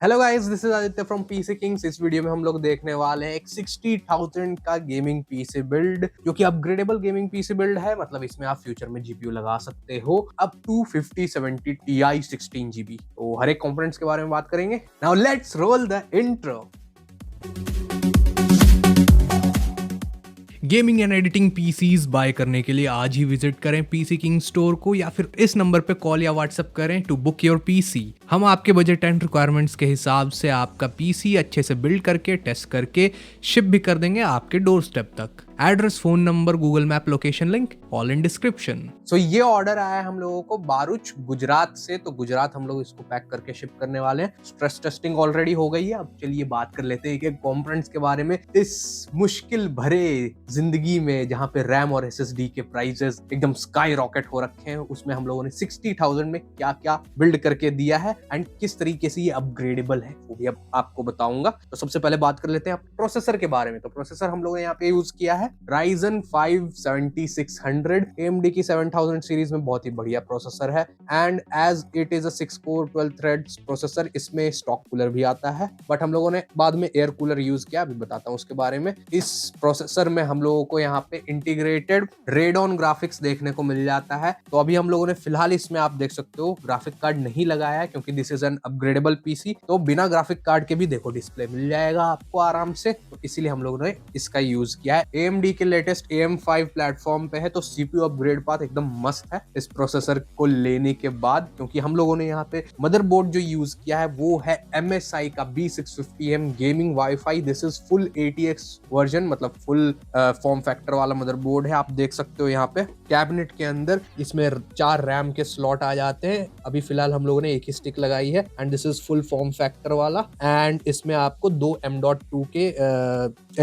Hello guys, this is Aditya from PC Kings. इस video में हम लोग देखने वाले हैं एक 60,000 का गेमिंग पीसी बिल्ड जो कि अपग्रेडेबल गेमिंग पीसी बिल्ड है। मतलब इसमें आप फ्यूचर में जीपीयू लगा सकते हो अप टू 5070 Ti 16 GB। तो हर एक कंपोनेंट्स के बारे में बात करेंगे। Now let's roll the intro. Gaming and editing PCs buy करने के लिए आज ही विजिट करें पीसी किंग स्टोर को या फिर इस नंबर पे कॉल या व्हाट्सएप करें टू बुक योर पीसी। हम आपके बजट एंड रिक्वायरमेंट्स के हिसाब से आपका पीसी अच्छे से बिल्ड करके टेस्ट करके शिप भी कर देंगे आपके डोर स्टेप तक। Address, phone number, Google map location link all in description. So ये ऑर्डर आया है हम लोगों को बारूच गुजरात से। तो गुजरात हम लोग इसको पैक करके शिप करने वाले हैं। स्ट्रेस टेस्टिंग ऑलरेडी हो गई है। अब चलिए बात कर लेते हैं एक कंपोनेंट्स के बारे में। इस मुश्किल भरे जिंदगी में जहां पे रैम और एसएसडी के प्राइसेस एकदम स्काई रॉकेट हो रखे हैं, उसमें हम लोगों ने 60,000 में क्या क्या बिल्ड करके दिया है एंड किस तरीके से ये अपग्रेडेबल है वो भी अब आपको बताऊंगा। तो सबसे पहले बात कर लेते हैं प्रोसेसर के बारे में। तो प्रोसेसर हम लोगों ने यहाँ पे यूज किया है Ryzen 5 7600। AMD की 7000 सीरीज में बहुत ही बढ़िया प्रोसेसर है and as it is a 6 core 12 threads processor. इसमें स्टॉक कूलर भी आता है बट हम लोगों ने बाद में एयर कूलर यूज किया, अभी बताता हूँ उसके बारे में। इस प्रोसेसर में हम लोगों को यहाँ पे इंटीग्रेटेड रेडॉन ग्राफिक्स देखने को मिल जाता है। तो अभी हम लोगों ने फिलहाल इसमें आप देख सकते हो ग्राफिक कार्ड नहीं लगाया है क्योंकि this is an upgradable PC. तो बिना ग्राफिक कार्ड के भी देखो डिस्प्ले मिल जाएगा आपको आराम से, तो इसीलिए हम लोगों ने इसका यूज किया है। AMD के लेटेस्ट AM5 प्लेटफॉर्म पे है तो सीपीयू अपग्रेड पाथ एकदम मस्त है इस प्रोसेसर को लेने के बाद, क्योंकि हम लोगों ने यहाँ पे मदरबोर्ड जो यूज किया है वो है MSI का B650M gaming wifi. This is full ATX version, मतलब फुल फॉर्म फैक्टर वाला मदरबोर्ड है। आप देख सकते हो यहाँ पे कैबिनेट के अंदर इसमें 4 रैम के स्लॉट आ जाते हैं। अभी फिलहाल हम लोगों ने एक ही स्टिक लगाई है and this is full form factor वाला। एंड इसमें आपको 2 M.2 के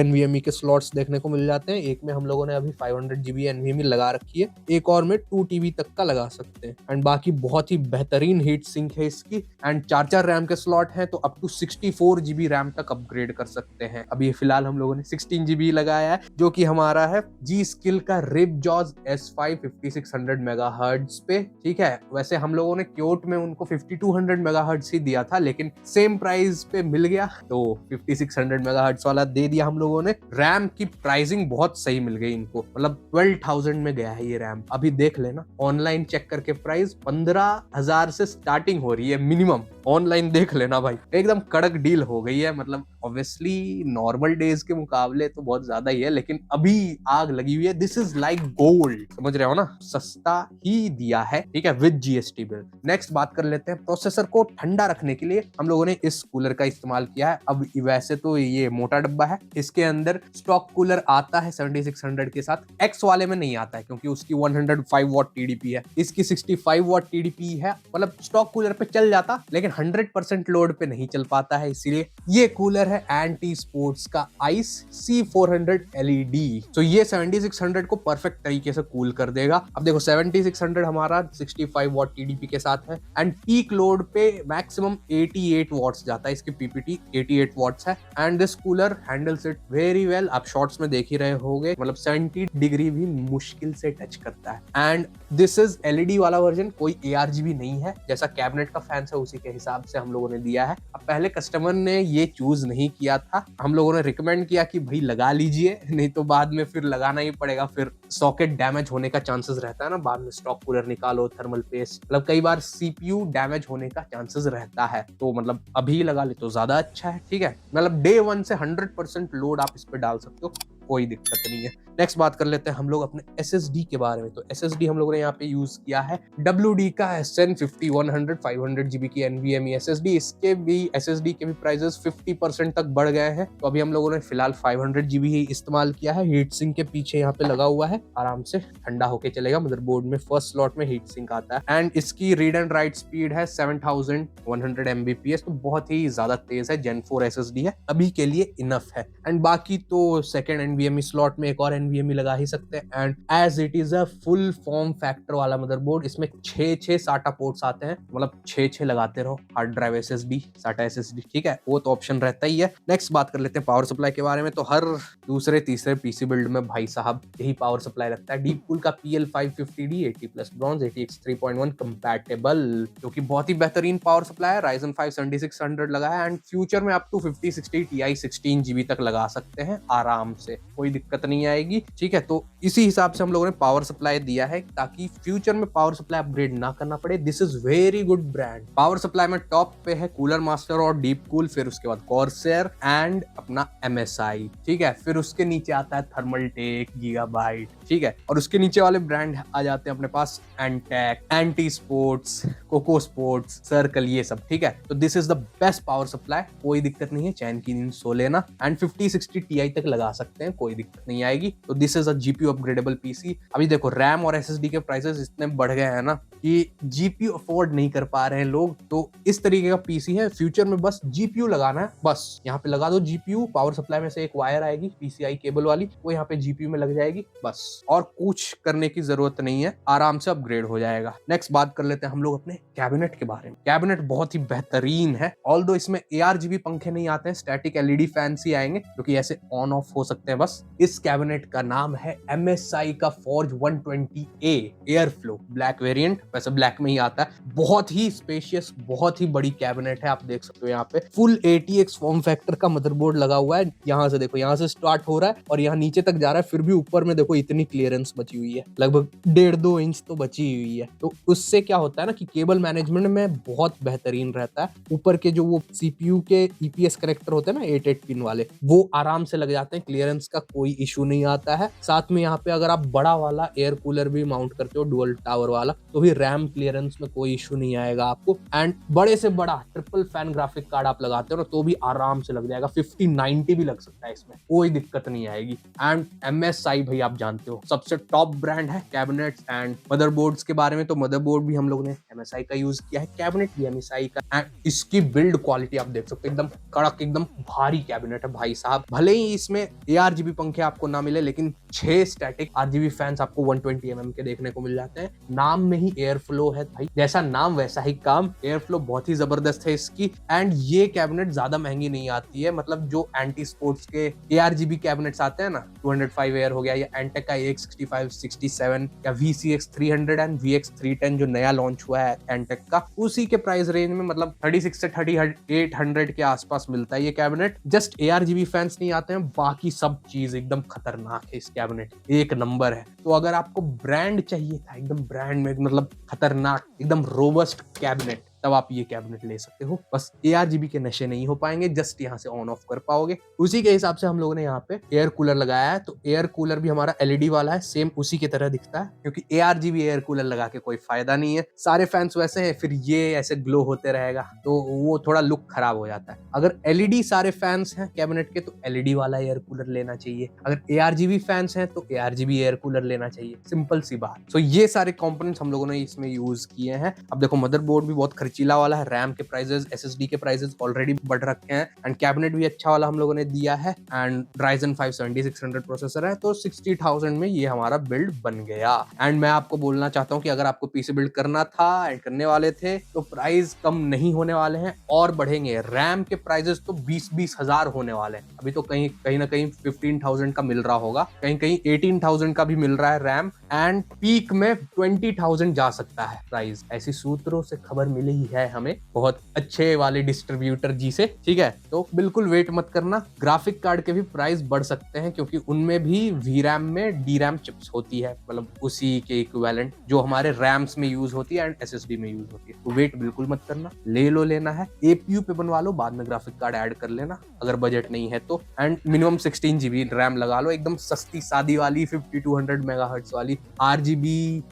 NVMe के स्लॉट्स देखने को मिल जाते हैं। एक में हम लोगों ने अभी 500 GB NVMe लगा रखी है, एक और में 2 TB तक का लगा सकते हैं। एंड बाकी बहुत ही बेहतरीन हीट सिंक है इसकी। एंड 4 रैम के स्लॉट हैं तो अप टू 64 GB रैम तक अपग्रेड कर सकते हैं। अभी फिलहाल हम लोगों ने 16 GB लगाया है जो कि हमारा है जी स्किल का रिबजॉस S5 5600 मेगाहर्ट्ज पे। ठीक है, वैसे हम लोगों ने क्योट में उनको 5200 मेगाहर्ट्ज ही दिया था लेकिन सेम प्राइस पे मिल गया तो 5600 मेगाहर्ट्ज वाला दे दिया हम लोगों ने। रैम की प्राइसिंग बहुत सही मिल गई इनको, मतलब 12,000 में गया है ये रैम। अभी देख लेना ऑनलाइन चेक करके प्राइस 15,000 से स्टार्टिंग हो रही है मिनिमम। ऑनलाइन देख लेना भाई, एकदम कड़क डील हो गई है। मतलब ऑब्वियसली नॉर्मल डेज के मुकाबले तो बहुत ज्यादा ही है लेकिन अभी आग लगी हुई है। दिस इज लाइक गोल्ड, समझ रहे हो ना, सस्ता ही दिया है। ठीक है, विद GST बिल। नेक्स्ट बात कर लेते हैं प्रोसेसर को ठंडा रखने के लिए हम लोगों ने इस कूलर का इस्तेमाल किया है। अब वैसे तो ये मोटा डब्बा है, इसके अंदर स्टॉक कूलर आता है 7600 के साथ। एक्स वाले में नहीं आता है क्योंकि उसकी 105 वॉट TDP है, इसकी 65 वॉट TDP है। मतलब स्टॉक कूलर पे चल जाता लेकिन 100% लोड पे नहीं चल पाता है, इसीलिए ये कूलर है एंटी स्पोर्ट्स का आइस C400 LED। तो ये 7600 को परफेक्ट तरीके से कूल कर देगा। अब देखो 7600 हमारा 65 वॉट TDP के साथ है एंड पीक लोड पे मैक्सिमम 88 वॉट्स जाता है। इसकी PPT 88 वॉट्स है and this cooler handles it very well. आप शॉर्ट्स में देख ही रहे होगे, मतलब 70 डिग्री भी मुश्किल से टच करता है। एंड दिस इज LED वाला वर्जन, कोई ARGB नहीं है। जैसा कैबिनेट का फैंस है उसी के हिसाब से हम लोगों ने दिया है। अब पहले कस्टमर ने ये चूज नहीं किया था, हम लोगों ने रिकमेंड किया कि भाई लगा लीजिए, नहीं तो बाद में फिर लगाना ही पड़ेगा, फिर सॉकेट डैमेज होने का चांसेस रहता है ना। बाद में स्टॉक कूलर निकालो, थर्मल पेस्ट, मतलब कई बार CPU डैमेज होने का चांसेस रहता है। तो मतलब अभी लगा ले तो ज्यादा अच्छा है। ठीक है, मतलब डे 1 से 100% लोड आप इस पे डाल सकते हो, कोई दिक्कत नहीं है। नेक्स्ट बात कर लेते हैं हम लोग अपने SSD के बारे में। तो SSD हम लोगों ने यहाँ पे यूज किया है WD का SN 5100 500 GB की NVMe SSD। इसके भी SSD के भी प्राइसेस 50% तक बढ़ गए हैं। तो अभी हम लोगों ने फिलहाल 500 GB ही इस्तेमाल किया है। हीट सिंक के पीछे यहाँ पे लगा हुआ है, आराम से ठंडा होके चलेगा। मदरबोर्ड में फर्स्ट स्लॉट में हीट सिंक आता है एंड इसकी रीड एंड राइट स्पीड है 7100 Mbps, तो बहुत ही ज्यादा तेज है। Gen 4 SSD है, अभी के लिए इनफ है। एंड बाकी तो सेकेंड NVMe स्लॉट में एक और NVMe लगा ही सकते हैं। And as it is a full form factor वाला मदरबोर्ड, इसमें 6 SATA पोर्ट्स आते हैं, मतलब 6 लगाते रहो, hard drive SSD SATA SSD, ठीक है, वो तो ऑप्शन रहता ही है। नेक्स्ट बात कर लेते हैं पावर सप्लाई के बारे में। तो हर दूसरे तीसरे पीसी बिल्ड में भाई साहब यही पावर सप्लाई लगता है, डीप कूल का PL550D 80+ ब्रॉन्ज 80X 3.1 कंपैटिबल, जो कि बहुत ही बेहतरीन पावर सप्लाई है। Ryzen 5 7600 लगा है एंड फ्यूचर में अप टू 5060 Ti 16GB तक लगा सकते हैं आराम से, कोई दिक्कत नहीं आएगी, ठीक है। तो इसी हिसाब से हम लोगों ने पावर सप्लाई दिया है ताकि फ्यूचर में पावर सप्लाई अपग्रेड ना करना पड़े। This is very good brand. Power supply में टॉप पे है कूलर मास्टर और डीप कूल, फिर उसके बाद कॉर्सर एंड अपना MSI, ठीक है। फिर उसके नीचे आता है थर्मल टेक, गीगाबाइट, ठीक है। और उसके नीचे वाले ब्रांड आ जाते हैं अपने पास Antec, Ant Esports, Coco sports, circle, ये सब, ठीक है। तो this is the best power supply, कोई दिक्कत नहीं है, चैन की नींद सो लेना। एंड 5060 Ti तक लगा सकते हैं, कोई दिक्कत नहीं आएगी। तो this is a GPU upgradable PC. अभी देखो रैम और SSD के प्राइसेस इतने बढ़ गए हैं ना कि GPU अफोर्ड नहीं कर पा रहे हैं लोग, तो इस तरीके का पीसी है। फ्यूचर में बस GPU लगाना है, बस यहाँ पे लगा दो GPU, पावर सप्लाई में से एक वायर आएगी PCI केबल वाली, वो यहाँ पे GPU में लग जाएगी, बस, और कुछ करने की जरूरत नहीं है, आराम से अपग्रेड हो जाएगा। नेक्स्ट बात कर लेते हैं हम लोग अपने कैबिनेट के बारे में। कैबिनेट बहुत ही बेहतरीन है, ऑल्दो इसमें ARGB पंखे नहीं आते हैं, स्टैटिक LED फैंस ही आएंगे जो कि ऐसे ऑन ऑफ हो सकते हैं बस। इस कैबिनेट का नाम है MSI का Forge 120A airflow black variant, वैसे ब्लैक में ही आता है। बहुत ही स्पेशियस, बहुत ही बड़ी कैबिनेट है, आप देख सकते हो यहाँ पे फुल ATX फॉर्म फैक्टर का मदरबोर्ड लगा हुआ है। यहाँ से देखो, यहाँ से स्टार्ट हो रहा है और यहाँ नीचे तक जा रहा है, फिर भी ऊपर में देखो इतनी क्लियरेंस बची हुई है, लगभग 1.5-2 इंच तो बची हुई है। तो उससे क्या होता है ना कि केबल मैनेजमेंट में बहुत बेहतरीन रहता है। ऊपर के जो वो CPU के EPS कनेक्टर होते हैं ना 8 पिन वाले, वो आराम से लग जाते हैं, क्लियरेंस का कोई इशू नहीं आता है। साथ में यहाँ पे अगर आप बड़ा वाला एयर कूलर भी माउंट करते हो डुअल टावर वाला, तो भी रैम क्लियरेंस में कोई इशू नहीं आएगा आपको। एंड बड़े से बड़ा ट्रिपल फैन ग्राफिक कार्ड आप लगाते हो ना, तो भी आराम से लग जाएगा, 5090 भी लग सकता है इसमें, कोई दिक्कत नहीं आएगी। एंड MSI भाई आप जानते हो सबसे टॉप ब्रांड है कैबिनेट्स एंड मदरबोर्ड्स के बारे में। तो मदरबोर्ड भी हम लोग ने MSI का यूज किया है, कैबिनेट भी MSI का। एंड इसकी बिल्ड क्वालिटी आप देख सकते हो, एकदम कड़क, एकदम भारी कैबिनेट है भाई साहब। भले ही इसमें ARGB पंखे आपको ना मिले, लेकिन 6 स्टैटिक RGB फैंस आपको 120 mm के देखने को मिल जाते हैं। नाम में ही एयर फ्लो है भाई, जैसा नाम वैसा ही काम, एयर फ्लो बहुत ही जबरदस्त है इसकी। एंड ये कैबिनेट ज्यादा महंगी नहीं आती है, मतलब जो एंटी स्पोर्ट्स के ARGB कैबिनेट्स आते हैं ना, 205 एयर हो गया, या एंटेक का AX65 67 या VCX 300 एंड VX 310 जो नया लॉन्च हुआ है एंटेक का, उसी के प्राइस रेंज में मतलब 36 से 3800 के आसपास मिलता है ये कैबिनेट। जस्ट ARGB फैंस नहीं आते हैं, बाकी सब चीज एकदम खतरनाक है, इस कैबिनेट एक नंबर है। तो अगर आपको ब्रांड चाहिए था, एकदम ब्रांड में मतलब खतरनाक, एकदम रोबस्ट कैबिनेट, तब आप ये कैबिनेट ले सकते हो। बस ARGB के नशे नहीं हो पाएंगे, जस्ट यहाँ से ऑन ऑफ कर पाओगे। उसी के हिसाब से हम लोगों ने यहाँ पे एयर कूलर लगाया है। तो एयर कूलर भी हमारा LED वाला है, सेम उसी की तरह दिखता है, क्योंकि ARGB एयर कूलर लगा के कोई फायदा नहीं है। सारे फैंस वैसे हैं, फिर ये ऐसे ग्लो होते रहेगा तो वो थोड़ा लुक खराब हो जाता है। अगर LED सारे फैंस हैं कैबिनेट के, तो LED वाला एयर कूलर लेना चाहिए। अगर ARGB फैंस हैं तो ARGB एयर कूलर लेना चाहिए, सिंपल सी बात। तो ये सारे कंपोनेंट्स हम लोगों ने इसमें यूज किए हैं। अब देखो मदरबोर्ड भी बहुत खर्चीला वाला है, रैम के प्राइसेस, SSD के प्राइसेस ऑलरेडी बढ़ रखे हैं, एंड कैबिनेट भी अच्छा वाला हम लोगों ने दिया है। एंड Ryzen 5 7600 प्रोसेसर है, तो 60,000 में ये हमारा बिल्ड बन गया। एंड मैं आपको बोलना चाहता हूँ कि अगर आपको पीसी बिल्ड करना था एंड करने वाले थे, तो प्राइस कम नहीं होने वाले हैं और बढ़ेंगे। रैम के प्राइसेस तो 20-20 हजार होने वाले हैं। अभी तो कहीं ना कहीं 15,000 का मिल रहा होगा, कहीं कहीं 18,000 का भी मिल रहा है रैम, एंड पीक में 20,000 जा सकता है प्राइस। ऐसी सूत्रों से खबर मिली ही है हमें, बहुत अच्छे वाले डिस्ट्रीब्यूटर जी से, ठीक है। तो बिल्कुल वेट मत करना, ग्राफिक कार्ड के भी प्राइस बढ़ सकते हैं, क्योंकि उनमें भी VRAM में DRAM चिप्स होती है, मतलब उसी के इक्विवेलेंट जो हमारे रैम्स में यूज होती है एंड SSD में यूज होती है। तो वेट बिल्कुल मत करना, ले लो लेना है, APU पे बनवा लो, बाद में ग्राफिक कार्ड ऐड कर लेना अगर बजट नहीं है तो। एंड मिनिमम 16 GB रैम लगा लो, एकदम सस्ती सादी वाली 5200 मेगाहर्ट्ज वाली। RGB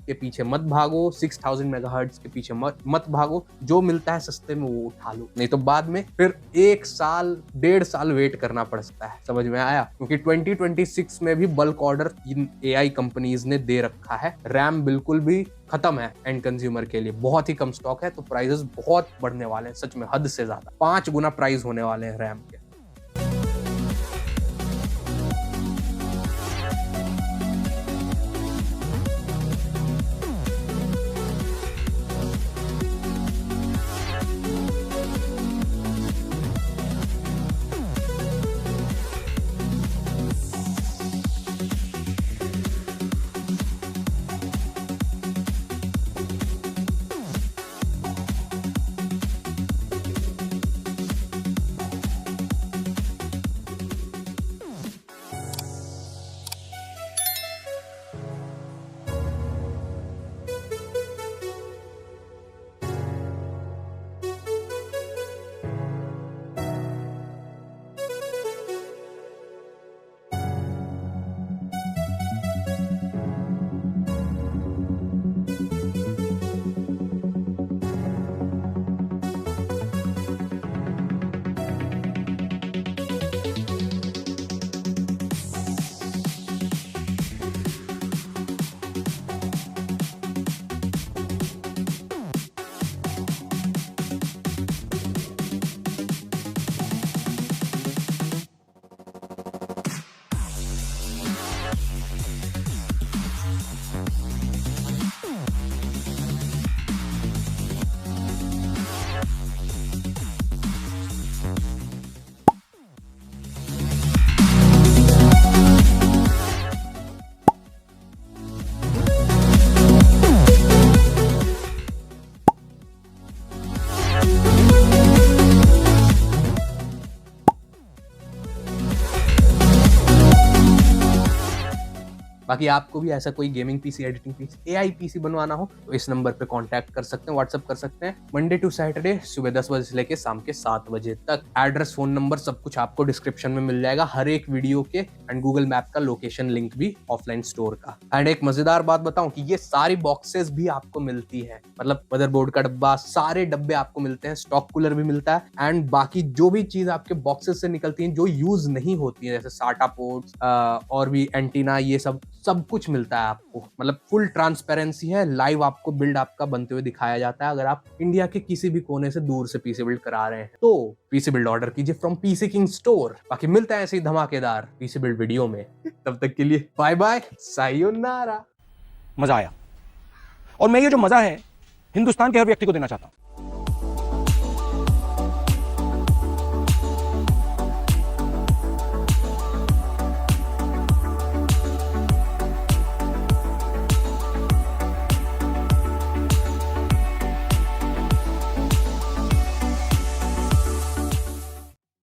के पीछे मत भागो, 6000 मेगाहर्ट्ज के पीछे मत भागो, जो मिलता है सस्ते में वो उठा लो, नहीं तो बाद में फिर 1 साल 1.5 साल वेट करना पड़ सकता है। समझ में आया? क्योंकि 2026 में भी bulk order in AI companies ने दे रखा है। रैम बिल्कुल भी खत्म है एंड कंज्यूमर के लिए, बहुत ही कम स्टॉक है, तो प्राइसेस बहुत बढ़ने वाले हैं, सच में हद से ज्यादा 5 गुना प्राइस होने वाले हैं रैम के। बाकी आपको भी ऐसा कोई gaming PC, editing PC, AI PC बनवाना हो तो इस नंबर पे कांटेक्ट कर सकते हैं, व्हाट्सअप कर सकते हैं। मंडे टू सैटरडे सुबह 10 बजे से लेकर शाम के 7 बजे तक। एड्रेस, फोन नंबर सब कुछ आपको डिस्क्रिप्शन में मिल जाएगा हर एक वीडियो के, एंड गूगल मैप का लोकेशन लिंक भी ऑफलाइन स्टोर का। एंड एक मजेदार बात बताऊं कि ये सारी बॉक्सेस भी आपको मिलती है, मतलब मदरबोर्ड का डब्बा, सारे डब्बे आपको मिलते हैं, स्टॉक कूलर भी मिलता है, एंड बाकी जो भी चीज आपके बॉक्सेस से निकलती है जो यूज नहीं होती है, जैसे साटा पोर्ट्स और भी एंटीना, ये सब कुछ मिलता है आपको। मतलब फुल ट्रांसपेरेंसी है, लाइव आपको बिल्ड आपका बनते हुए दिखाया जाता है। अगर आप इंडिया के किसी भी कोने से दूर से पीसी बिल्ड करा रहे हैं तो पीसी बिल्ड ऑर्डर कीजिए फ्रॉम पीसी किंग स्टोर। बाकी मिलता है ऐसे ही धमाकेदार पीसी बिल्ड वीडियो में, तब तक के लिए बाय बाय, सायोनारा। मजा आया, और मैं ये जो मजा है हिंदुस्तान के हर व्यक्ति को देना चाहता हूं।